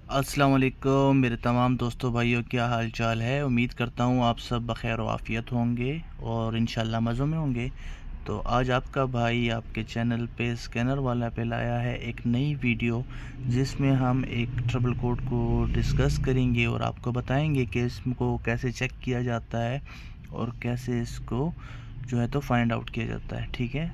अस्सलाम वालेकुम मेरे तमाम दोस्तों भाइयों, क्या हाल चाल है। उम्मीद करता हूँ आप सब बखैर व आफियत होंगे और इंशाल्लाह मज़ों में होंगे। तो आज आपका भाई आपके चैनल पे स्कैनर वाला पे लाया है एक नई वीडियो, जिसमें हम एक ट्रबल कोड को डिस्कस करेंगे और आपको बताएंगे कि इसको कैसे चेक किया जाता है और कैसे इसको जो है तो फाइंड आउट किया जाता है। ठीक है,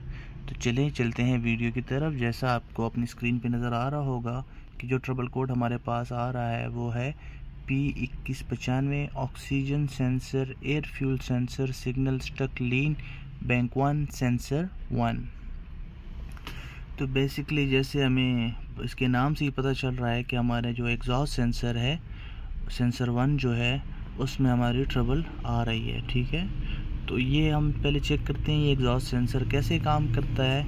तो चलें चलते हैं वीडियो की तरफ। जैसा आपको अपनी स्क्रीन पे नज़र आ रहा होगा कि जो ट्रबल कोड हमारे पास आ रहा है वो है P2195 oxygen sensor air fuel sensor signal stuck lean bank 1 sensor 1। तो बेसिकली जैसे हमें इसके नाम से ही पता चल रहा है कि हमारे जो एग्जॉस्ट सेंसर है सेंसर 1 जो है उसमें हमारी ट्रबल आ रही है। ठीक है, तो ये हम पहले चेक करते हैं ये एग्जॉस्ट सेंसर कैसे काम करता है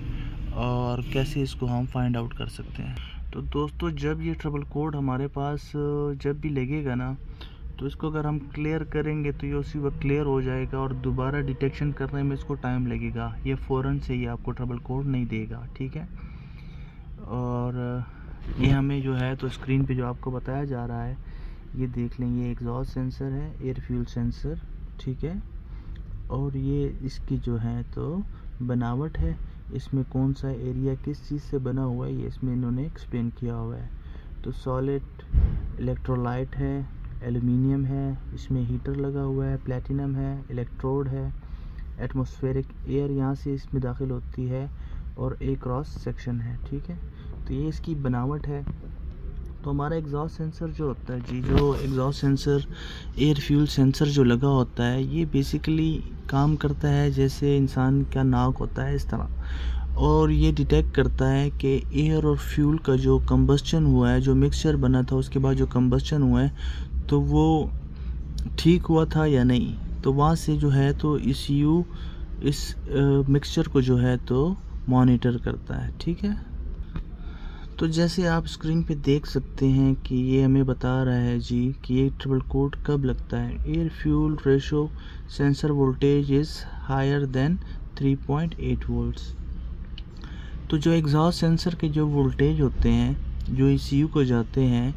और कैसे इसको हम फाइंड आउट कर सकते हैं। तो दोस्तों, जब ये ट्रबल कोड हमारे पास जब भी लगेगा ना, तो इसको अगर हम क्लियर करेंगे तो ये उसी वक्त क्लियर हो जाएगा और दोबारा डिटेक्शन करने में इसको टाइम लगेगा। ये फ़ौरन से ही आपको ट्रबल कोड नहीं देगा। ठीक है, और ये हमें जो है तो स्क्रीन पे जो आपको बताया जा रहा है ये देख लें, ये एग्जॉस्ट सेंसर है एयर फ्यूल सेंसर। ठीक है, और ये इसकी जो है तो बनावट है, इसमें कौन सा एरिया किस चीज़ से बना हुआ है ये इसमें इन्होंने एक्सप्लेन किया हुआ है। तो सॉलिड इलेक्ट्रोलाइट है, एल्युमिनियम है, इसमें हीटर लगा हुआ है, प्लेटिनम है, इलेक्ट्रोड है, एटमॉस्फेरिक एयर यहाँ से इसमें दाखिल होती है और एक क्रॉस सेक्शन है। ठीक है, तो ये इसकी बनावट है। तो हमारा एग्जॉस्ट सेंसर जो होता है जी, जो exhaust sensor air fuel sensor जो लगा होता है ये बेसिकली काम करता है जैसे इंसान का नाक होता है इस तरह, और ये डिटेक्ट करता है कि एयर और फ्यूल का जो कंबस्चन हुआ है, जो मिक्सचर बना था उसके बाद जो कंबस्चन हुआ है तो वो ठीक हुआ था या नहीं। तो वहाँ से जो है तो इस मिक्सचर को जो है तो मॉनिटर करता है। ठीक है, तो जैसे आप स्क्रीन पे देख सकते हैं कि ये हमें बता रहा है जी कि ये ट्रबल कोड कब लगता है। Air fuel ratio sensor voltage is higher than 3.8 volts. तो जो एग्जॉस्ट सेंसर के जो वोल्टेज होते हैं जो ECU को जाते हैं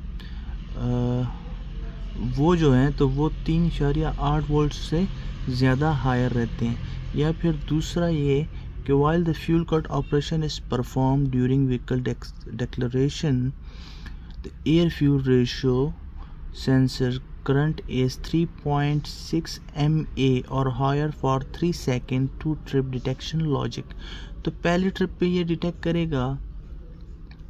वो जो है तो वो 3.8 वोल्ट से ज़्यादा हायर रहते हैं। या फिर दूसरा ये कि while the fuel cut operation is performed during vehicle declaration, the air fuel ratio sensor current is 3.6 MA or higher for 3 second to trip detection logic। तो पहली ट्रिप पे ये डिटेक्ट करेगा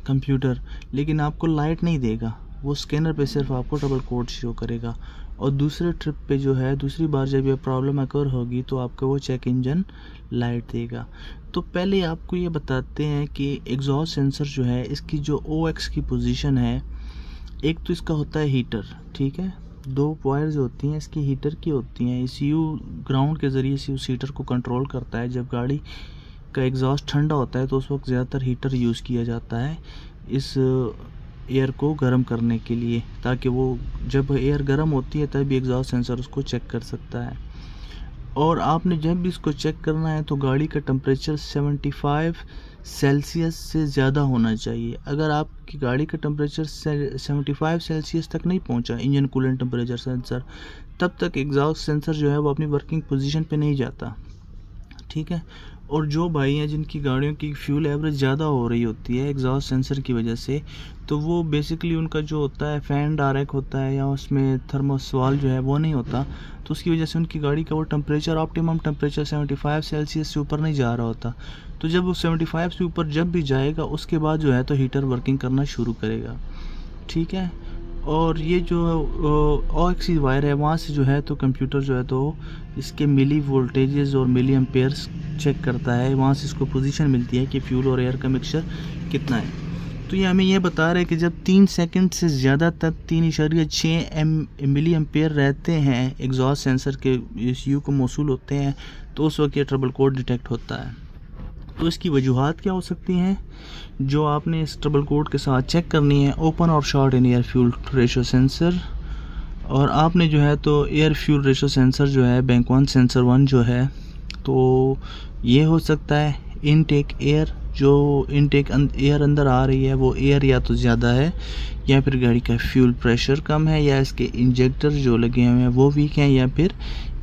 कंप्यूटर, लेकिन आपको लाइट नहीं देगा, वो स्कैनर पे सिर्फ आपको ट्रबल कोड शो करेगा। और दूसरे ट्रिप पे जो है दूसरी बार जब ये प्रॉब्लम अकर होगी तो आपको वो चेक इंजन लाइट देगा। तो पहले आपको ये बताते हैं कि एग्जॉस्ट सेंसर जो है इसकी जो OX की पोजीशन है, एक तो इसका होता है हीटर। ठीक है, 2 वायर्स होती हैं इसकी हीटर की होती हैं। ECU ग्राउंड के ज़रिए से उस हीटर को कंट्रोल करता है। जब गाड़ी का एग्जॉस्ट ठंडा होता है तो उस वक्त ज़्यादातर हीटर यूज़ किया जाता है इस एयर को गर्म करने के लिए, ताकि वो जब एयर गर्म होती है तभी एग्जॉस्ट सेंसर उसको चेक कर सकता है। और आपने जब भी इसको चेक करना है तो गाड़ी का टेम्परेचर 75 सेल्सियस से ज़्यादा होना चाहिए। अगर आपकी गाड़ी का टेम्परेचर 75 सेल्सियस तक नहीं पहुंचा, इंजन कूलेंट टेम्परेचर सेंसर, तब तक एग्जॉस्ट सेंसर जो है वो अपनी वर्किंग पोजीशन पे नहीं जाता। ठीक है, और जो भाई हैं जिनकी गाड़ियों की फ्यूल एवरेज ज़्यादा हो रही होती है एग्जॉस्ट सेंसर की वजह से, तो वो बेसिकली उनका जो होता है फ़ैन डायरेक्ट होता है या उसमें थर्मोस्वाल जो है वो नहीं होता, तो उसकी वजह से उनकी गाड़ी का वो टेम्परेचर ऑप्टिमम टेम्परेचर 75 सेल्सियस से ऊपर नहीं जा रहा होता। तो जब वो 75 से ऊपर जब भी जाएगा उसके बाद जो है तो हीटर वर्किंग करना शुरू करेगा। ठीक है, और ये जो OX वायर है वहाँ से जो है तो कंप्यूटर जो है तो इसके मिली वोल्टेजेस और मिली एम्पेयर्स चेक करता है। वहाँ से इसको पोजीशन मिलती है कि फ्यूल और एयर का मिक्सचर कितना है। तो ये हमें ये बता रहा है कि जब 3 सेकंड से ज़्यादा तक 3.6 मिली एम्पेयर रहते हैं एग्जॉस्ट सेंसर के ECU को मौसूल होते हैं, तो उस वक्त ये ट्रबल कोड डिटेक्ट होता है। तो इसकी वजूहात क्या हो सकती हैं जो आपने इस ट्रबल कोड के साथ चेक करनी है। ओपन और short in air fuel ratio sensor, और आपने जो है तो एयर फ्यूल रेशो सेंसर जो है बैंक 1 सेंसर 1 जो है तो ये हो सकता है इनटेक एयर जो इनटेक एयर अंदर आ रही है वो एयर या तो ज़्यादा है, या फिर गाड़ी का फ्यूल प्रेशर कम है, या इसके इंजेक्टर जो लगे हुए हैं वो वीक हैं, या फिर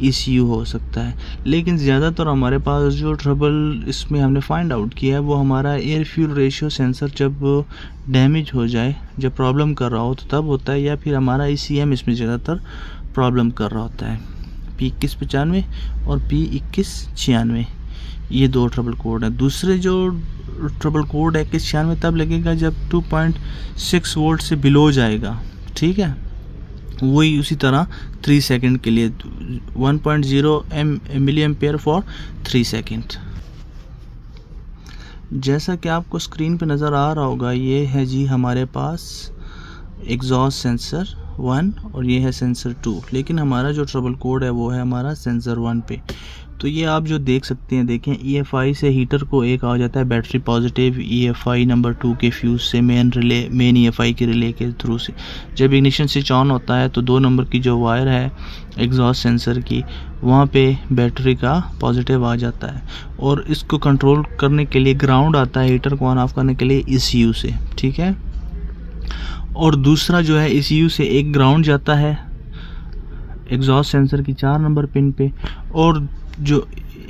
ECU हो सकता है। लेकिन ज़्यादातर हमारे पास जो ट्रबल इसमें हमने फाइंड आउट किया है वो हमारा एयर फ्यूल रेशियो सेंसर जब डैमेज हो जाए, जब प्रॉब्लम कर रहा हो तो तब होता है, या फिर हमारा ECM इसमें ज़्यादातर प्रॉब्लम कर रहा होता है। P2195 और P2196 ये दो ट्रबल कोड है। दूसरे जो ट्रबल कोड है 2196 तब लगेगा जब 2.6 वोल्ट से बिलो जाएगा, ठीक है। वही उसी तरह 3 सेकंड के लिए 1.0 मिली एम्पेयर फॉर 3 सेकंड। जैसा कि आपको स्क्रीन पे नज़र आ रहा होगा, ये है जी हमारे पास एग्जॉस्ट सेंसर 1 और ये है सेंसर 2, लेकिन हमारा जो ट्रबल कोड है वो है हमारा सेंसर 1 पे। तो ये आप जो देख सकते हैं, देखें EFI से हीटर को एक आ जाता है बैटरी पॉजिटिव, EFI नंबर 2 के फ्यूज से मेन EFI के रिले के थ्रू से जब इग्निशन स्विच ऑन होता है तो 2 नंबर की जो वायर है एग्जॉस्ट सेंसर की, वहाँ पे बैटरी का पॉजिटिव आ जाता है, और इसको कंट्रोल करने के लिए ग्राउंड आता है हीटर को ऑन ऑफ करने के लिए ECU से, ठीक है। और दूसरा जो है ECU से एक ग्राउंड जाता है एग्जॉस्ट सेंसर की 4 नंबर पिन पे, और जो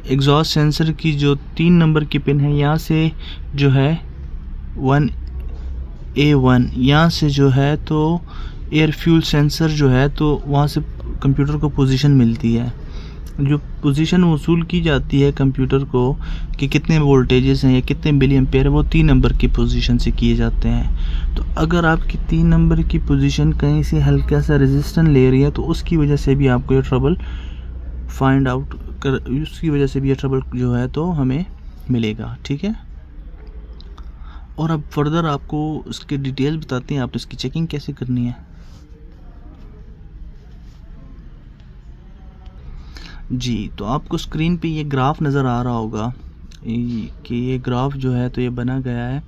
एग्जॉस्ट सेंसर की जो 3 नंबर की पिन है यहाँ से जो है 1A1 यहाँ से जो है तो एयर फ्यूल सेंसर जो है तो वहाँ से कंप्यूटर को पोजीशन मिलती है। जो पोजीशन वसूल की जाती है कंप्यूटर को कि कितने वोल्टेजेस हैं या कितने मिली एम्पेयर है, वो 3 नंबर की पोजीशन से किए जाते हैं। तो अगर आपकी 3 नंबर की पोजीशन कहीं से हल्का सा रेजिस्टेंस ले रही है तो उसकी वजह से भी आपको ये ट्रबल फाइंड आउट कर, उसकी वजह से भी ये ट्रबल जो है तो हमें मिलेगा, ठीक है। और अब फर्दर आपको उसके डिटेल बताते हैं, आप इसकी चेकिंग कैसे करनी है। जी, तो आपको स्क्रीन पे ये ग्राफ नज़र आ रहा होगा कि ये ग्राफ जो है तो ये बना गया है,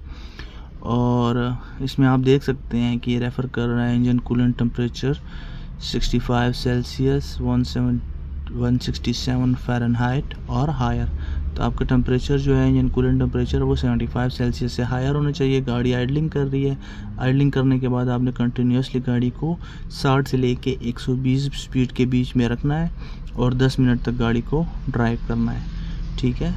और इसमें आप देख सकते हैं कि ये रेफ़र कर रहा है engine coolant temperature 65 Celsius 167 Fahrenheit और हायर। तो आपका टेम्परेचर जो है इंजन कूलेंट टेम्परेचर वो 75 सेल्सियस से हायर होना चाहिए। गाड़ी आइडलिंग कर रही है, आइडलिंग करने के बाद आपने कंटिन्यूसली गाड़ी को 60 से लेके 120 स्पीड के बीच में रखना है और 10 मिनट तक गाड़ी को ड्राइव करना है, ठीक है।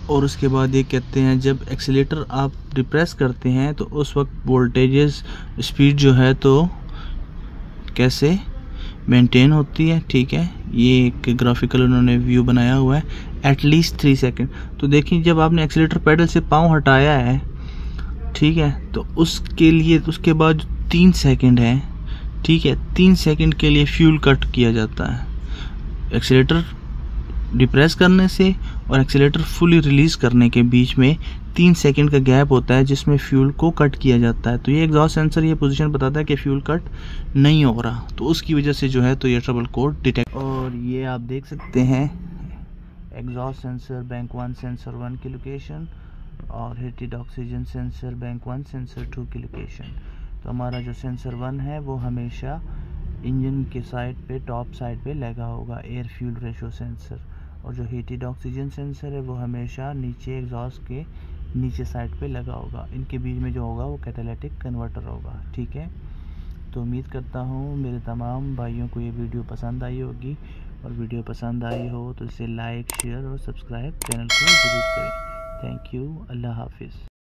और उसके बाद ये कहते हैं जब एक्सीलेटर आप डिप्रेस करते हैं तो उस वक्त वोल्टेजेस स्पीड जो है तो कैसे मेंटेन होती है, ठीक है। ये एक ग्राफिकल उन्होंने व्यू बनाया हुआ है, एटलीस्ट 3 सेकंड। तो देखिए जब आपने एक्सीलेटर पेडल से पाँव हटाया है, ठीक है, तो उसके लिए उसके बाद 3 सेकंड है, ठीक है, 3 सेकंड के लिए फ्यूल कट किया जाता है। एक्सीलेटर डिप्रेस करने से और एक्सीलेटर फुली रिलीज करने के बीच में 3 सेकंड का गैप होता है जिसमें फ्यूल को कट किया जाता है। तो ये एग्जॉस्ट सेंसर ये पोजीशन बताता है कि फ्यूल कट नहीं हो रहा, तो उसकी वजह से जो है तो ये ट्रबल कोड डिटेक्ट। और ये आप देख सकते हैं एग्जॉस्ट सेंसर बैंक 1 सेंसर 1 की लोकेशन और heated oxygen sensor bank 1 sensor 2 की लोकेशन। तो हमारा जो सेंसर 1 है वो हमेशा इंजन के साइड पे टॉप साइड पे लगा होगा, एयर फ्यूल रेशो सेंसर, और जो हीटेड ऑक्सीजन सेंसर है वो हमेशा नीचे एग्जॉस्ट के नीचे साइड पे लगा होगा। इनके बीच में जो होगा वो कैटालिटिक कन्वर्टर होगा, ठीक है। तो उम्मीद करता हूँ मेरे तमाम भाइयों को ये वीडियो पसंद आई होगी, और वीडियो पसंद आई हो तो इसे लाइक शेयर और सब्सक्राइब चैनल को ज़रूर करें। थैंक यू, अल्लाह हाफिज़।